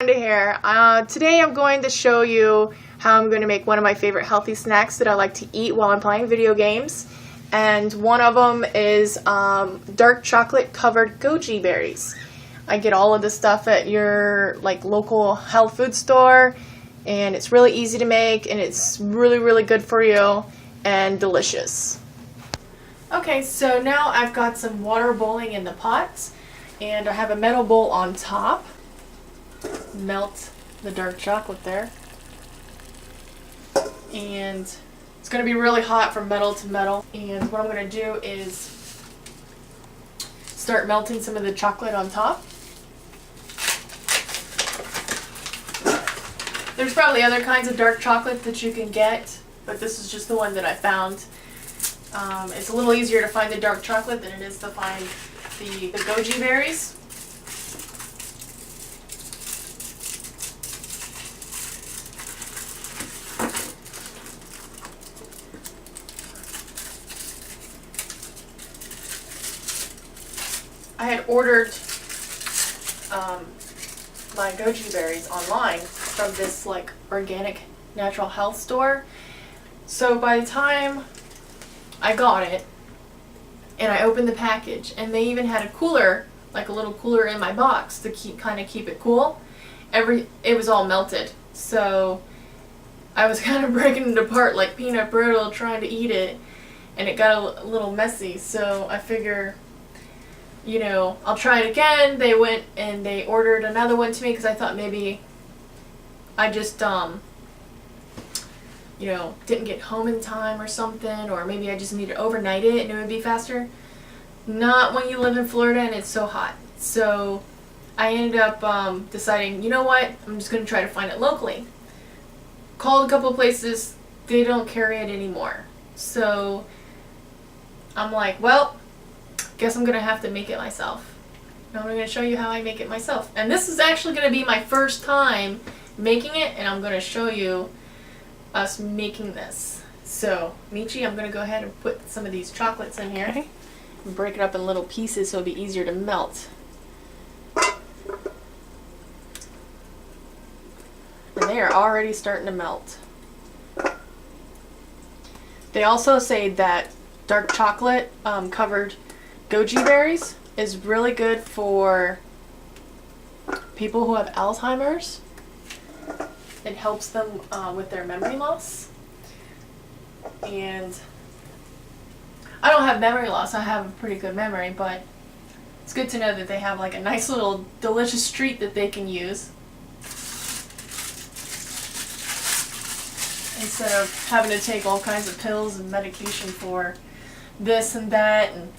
Here. Today I'm going to show you how I'm going to make one of my favorite healthy snacks that I like to eat while I'm playing video games. And one of them is dark chocolate covered goji berries. I get all of this stuff at your local health food store, and it's really easy to make, and it's really good for you and delicious. Okay, so now I've got some water boiling in the pot, and I have a metal bowl on top. Melt the dark chocolate there, and it's going to be really hot from metal to metal. And what I'm going to do is start melting some of the chocolate on top. There's probably other kinds of dark chocolate that you can get, but this is just the one that I found. It's a little easier to find the dark chocolate than it is to find the goji berries. I had ordered my goji berries online from this organic natural health store. So by the time I got it and I opened the package, and they even had a cooler, a little cooler in my box to kind of keep it cool, it was all melted. So I was kind of breaking it apart like peanut brittle trying to eat it, and it got a little messy. So I figure, I'll try it again. They went and they ordered another one to me because I thought maybe I just, didn't get home in time or something, or maybe I just need to overnight it and it would be faster. Not when you live in Florida and it's so hot. So I ended up deciding, you know what, I'm just going to try to find it locally. Called a couple places, they don't carry it anymore. So I'm like, well, guess I'm going to have to make it myself. And I'm going to show you how I make it myself. And this is actually going to be my first time making it, and I'm going to show you us making this. So, Michi, I'm going to go ahead and put some of these chocolates in here. Okay. And break it up in little pieces so it'll be easier to melt. And they are already starting to melt. They also say that dark chocolate covered goji berries is really good for people who have Alzheimer's. It helps them with their memory loss. And I don't have memory loss, I have a pretty good memory, but it's good to know that they have a nice little delicious treat that they can use instead of having to take all kinds of pills and medication for this and that, and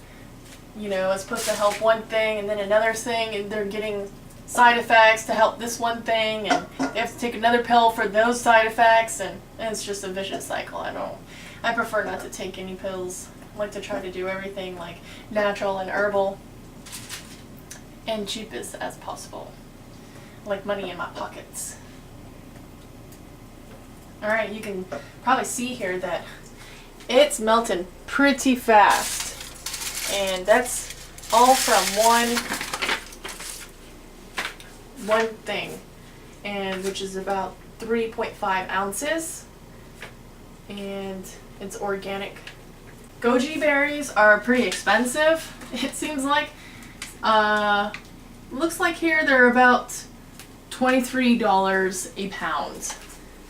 it's supposed to help one thing and then another thing, and they're getting side effects to help this one thing, and they have to take another pill for those side effects, and it's just a vicious cycle. I prefer not to take any pills. I like to try to do everything natural and herbal and cheapest as possible. Like money in my pockets. Alright, you can probably see here that it's melting pretty fast. And that's all from one thing, and which is about 3.5 ounces, and it's organic. Goji berries are pretty expensive, it seems like. Looks like here they're about $23 a pound.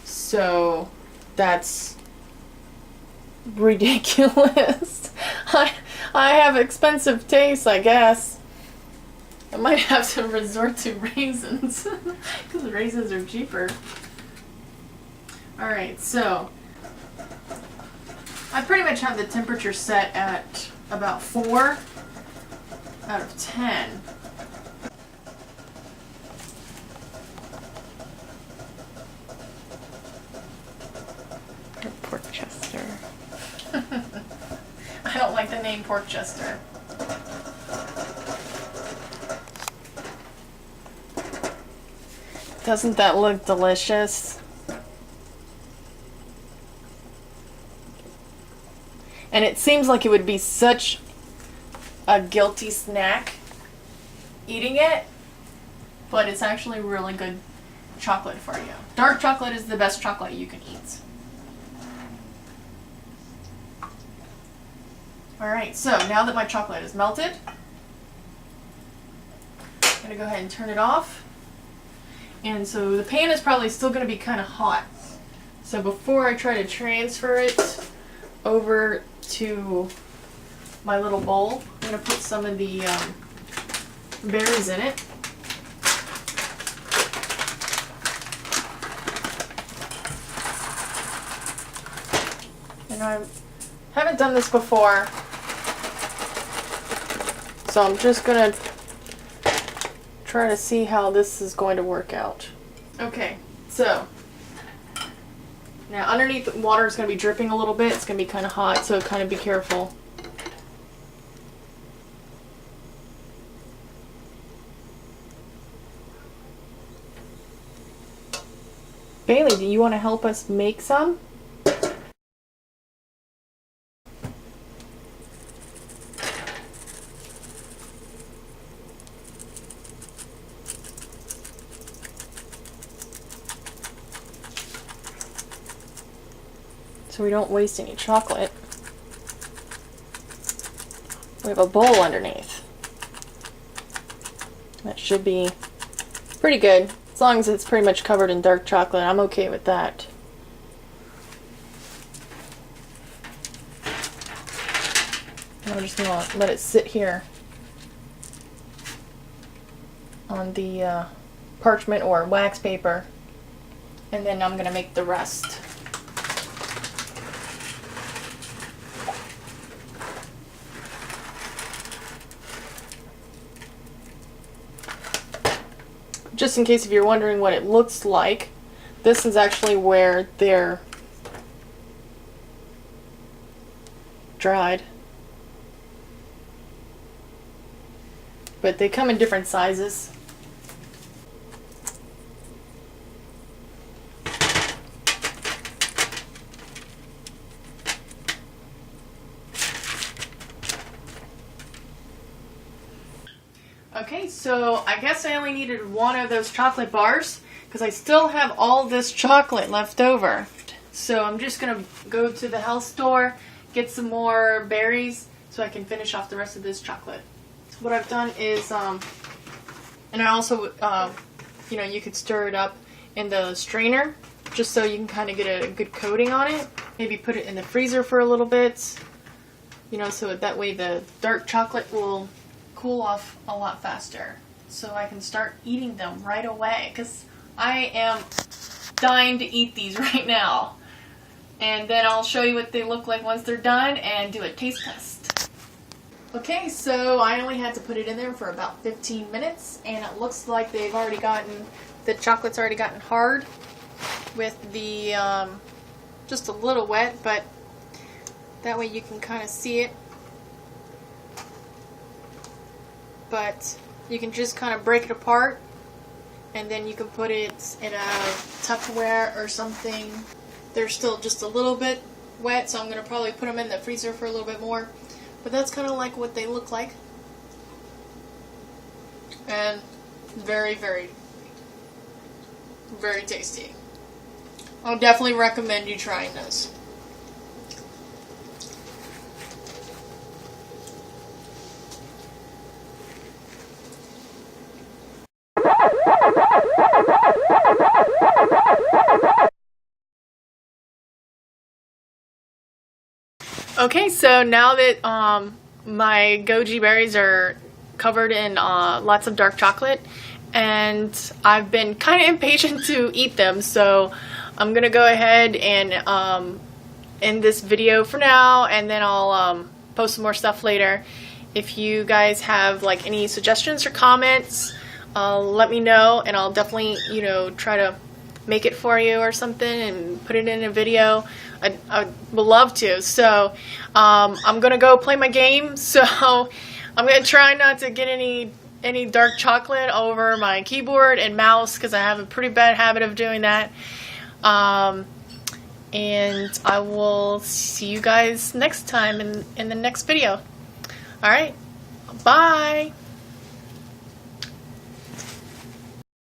So that's ridiculous. I have expensive tastes, I guess. I might have to resort to raisins because raisins are cheaper. Alright, so I pretty much have the temperature set at about 4 out of 10. Pork Chester. I don't like the name Pork Chester. Doesn't that look delicious? And it seems like it would be such a guilty snack eating it, but it's actually really good chocolate for you. Dark chocolate is the best chocolate you can eat. Alright, so now that my chocolate is melted, I'm going to go ahead and turn it off. And so the pan is probably still going to be kind of hot. So before I try to transfer it over to my little bowl, I'm going to put some of the berries in it. And I haven't done this before, so I'm just going to try to see how this is going to work out. Okay, so now underneath the water is going to be dripping a little bit. It's going to be kind of hot, so kind of be careful. Bailey, do you want to help us make some? So we don't waste any chocolate. We have a bowl underneath. That should be pretty good. As long as it's pretty much covered in dark chocolate, I'm okay with that. I'm just going to let it sit here on the parchment or wax paper, and then I'm going to make the rest. Just in case if you're wondering what it looks like, this is actually where they're dried. But they come in different sizes. Okay, so I guess I only needed one of those chocolate bars because I still have all this chocolate left over. So I'm just going to go to the health store, get some more berries so I can finish off the rest of this chocolate. So what I've done is, and I also, you know, you could stir it up in the strainer just so you can kind of get a good coating on it. Maybe put it in the freezer for a little bit, you know, so that way the dark chocolate will cool off a lot faster, so I can start eating them right away because I am dying to eat these right now. And then I'll show you what they look like once they're done and do a taste test. Okay, so I only had to put it in there for about 15 minutes and it looks like they've already gotten, the chocolate's already gotten hard with the just a little wet, but that way you can kind of see it. But you can just kind of break it apart and then you can put it in a Tupperware or something. They're still just a little bit wet, so I'm going to probably put them in the freezer for a little bit more. But that's kind of like what they look like. And very, very, very tasty. I'll definitely recommend you trying this. Okay, so now that my goji berries are covered in lots of dark chocolate, and I've been kind of impatient to eat them, so I'm gonna go ahead and end this video for now, and then I'll post some more stuff later. If you guys have like any suggestions or comments, let me know, and I'll definitely, you know, try to make it for you or something and put it in a video. I would love to. So I'm gonna go play my game. So I'm gonna try not to get any dark chocolate over my keyboard and mouse because I have a pretty bad habit of doing that. And I will see you guys next time in the next video. All right, bye.